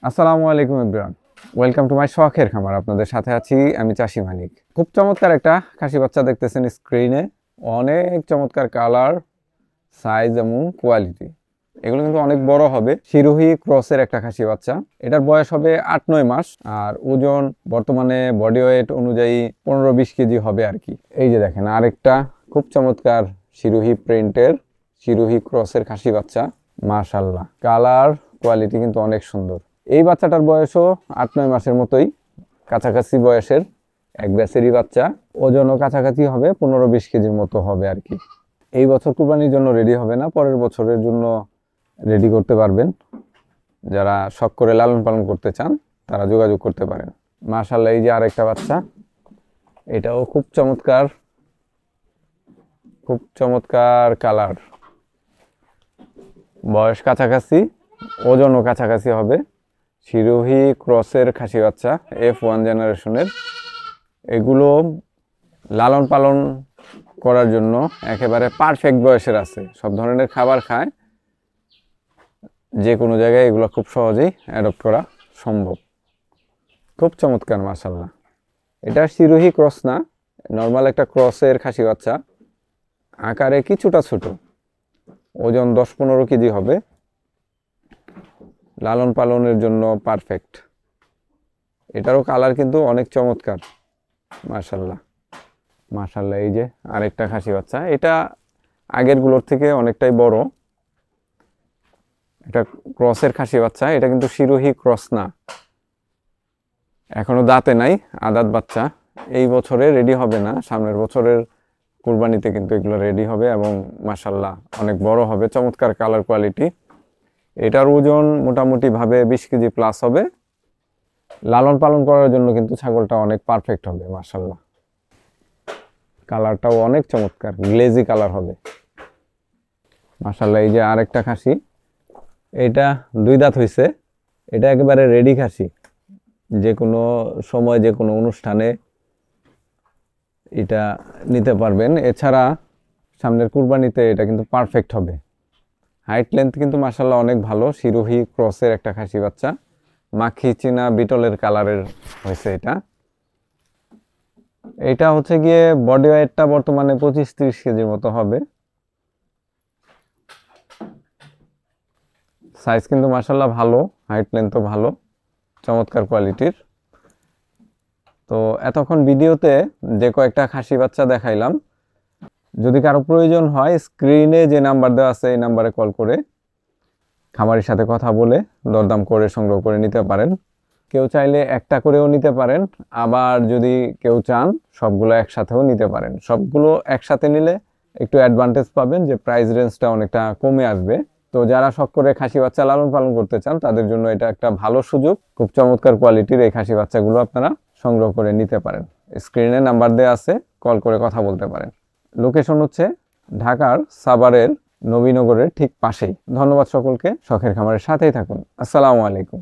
আসসালামু আলাইকুম everyone, welcome to my শখের খামার। আপনাদের সাথে আছি আমি চাষি মানিক। খুব চমৎকার একটা খাসি বাচ্চা দেখতেছেন স্ক্রিনে। অনেক চমৎকার কালার, সাইজ এবং কোয়ালিটি। এগুলো কিন্তু অনেক বড় হবে। শিরোহী ক্রসের একটা খাসি বাচ্চা। এটার বয়স হবে 8-9 মাস আর ওজন বর্তমানে বডি ওয়েট অনুযায়ী 15-20 কেজি হবে আর কি। এই যে দেখেন আরেকটা খুব চমৎকার শিরোহী প্রিন্টের শিরোহী ক্রসের খাসি বাচ্চা। মাশাআল্লাহ, কালার কোয়ালিটি কিন্তু অনেক সুন্দর। এই বাচ্চাটার বয়সও 8-9 মাসের মতোই, কাছাকাছি বয়সের এক ব্যাচেরই বাচ্চা। ওজনও কাছাকাছি হবে, 15-20 কেজির মতো হবে আর কি। এই বছর কুরবানির জন্য রেডি হবে না, পরের বছরের জন্য রেডি করতে পারবেন। যারা শখ করে লালন পালন করতে চান তারা যোগাযোগ করতে পারেন। মাশাআল্লাহ, এই যে আরেকটা বাচ্চা, এটাও খুব চমৎকার, খুব চমৎকার কালার। বয়স কাছাকাছি, ওজনও কাছাকাছি হবে। শিরোহী ক্রসের খাসি বাচ্চা, F1 জেনারেশনের। এগুলো লালন পালন করার জন্য একেবারে পারফেক্ট বয়সের আছে। সব ধরনের খাবার খায়, যে কোনো জায়গায় এগুলো খুব সহজেই অ্যাডপ্ট করা সম্ভব। খুব চমৎকার মাশাআল্লাহ। এটা শিরোহী ক্রস না, নর্মাল একটা ক্রসের খাসি বাচ্চা। আকারে কিছুটা ছোট, ওজন 10-15 কেজি হবে। লালন পালনের জন্য পারফেক্ট। এটারও কালার কিন্তু অনেক চমৎকার। মাশাআল্লাহ মাশাআল্লাহ, এই যে আরেকটা খাসি বাচ্চা। এটা আগেরগুলোর থেকে অনেকটাই বড়। এটা ক্রসের খাসি বাচ্চা। এটা কিন্তু শিরোহী ক্রস না, এখনো দাঁতে নাই, আদাত বাচ্চা। এই বছরে রেডি হবে না, সামনের বছরের কুরবানিতে কিন্তু এগুলো রেডি হবে এবং মাশাআল্লাহ অনেক বড় হবে। চমৎকার কালার কোয়ালিটি। এটার ওজন মোটামুটি ভাবে 20 কেজি প্লাস হবে। লালন পালন করার জন্য কিন্তু ছাগলটা অনেক পারফেক্ট হবে মাশাআল্লাহ। কালারটাও অনেক চমৎকার, গ্লেজি কালার হবে মাশাআল্লাহ। এই যে আরেকটা খাসি, এটা 2 দাঁত হয়েছে। এটা একেবারে রেডি খাসি, যে কোনো সময় যে কোনো অনুষ্ঠানে এটা নিতে পারবেন। এছাড়া সামনের কুরবানিতে এটা কিন্তু পারফেক্ট হবে। হাইট লেন্থ কিন্তু মাশাআল্লাহ অনেক ভালো। শিরোহী ক্রসের একটা খাসি বাচ্চা, মাখি চীনা বিটলের কালারের হয়েছে এটা। এটা হচ্ছে গিয়ে বডি ওয়েটটা বর্তমানে 25-30 কেজির মতো হবে। সাইজ কিন্তু মাশাআল্লাহ ভালো, হাইট লেন্থও ভালো, চমৎকার কোয়ালিটির। তো এতক্ষণ ভিডিওতে যে কয়েকটা খাসি বাচ্চা দেখাইলাম, যদি কারো প্রয়োজন হয় স্ক্রিনে যে নাম্বার দেওয়া আছে এই নাম্বারে কল করে খামারির সাথে কথা বলে দরদাম করে সংগ্রহ করে নিতে পারেন। কেউ চাইলে একটা করেও নিতে পারেন, আবার যদি কেউ চান সবগুলো একসাথেও নিতে পারেন। সবগুলো একসাথে নিলে একটু অ্যাডভান্টেজ পাবেন, যে প্রাইস রেঞ্জটা অনেকটা কমে আসবে। তো যারা শখ করে খাসি বাচ্চা লালন পালন করতে চান তাদের জন্য এটা একটা ভালো সুযোগ। খুব চমৎকার কোয়ালিটির এই খাসি বাচ্চাগুলো আপনারা সংগ্রহ করে নিতে পারেন। স্ক্রিনে নাম্বার দেওয়া আছে, কল করে কথা বলতে পারেন। লোকেশন হচ্ছে ঢাকার সাভারের নবীনগরের ঠিক পাশেই। ধন্যবাদ সকলকে, শখের খামারের সাথেই থাকুন। আসসালামু আলাইকুম।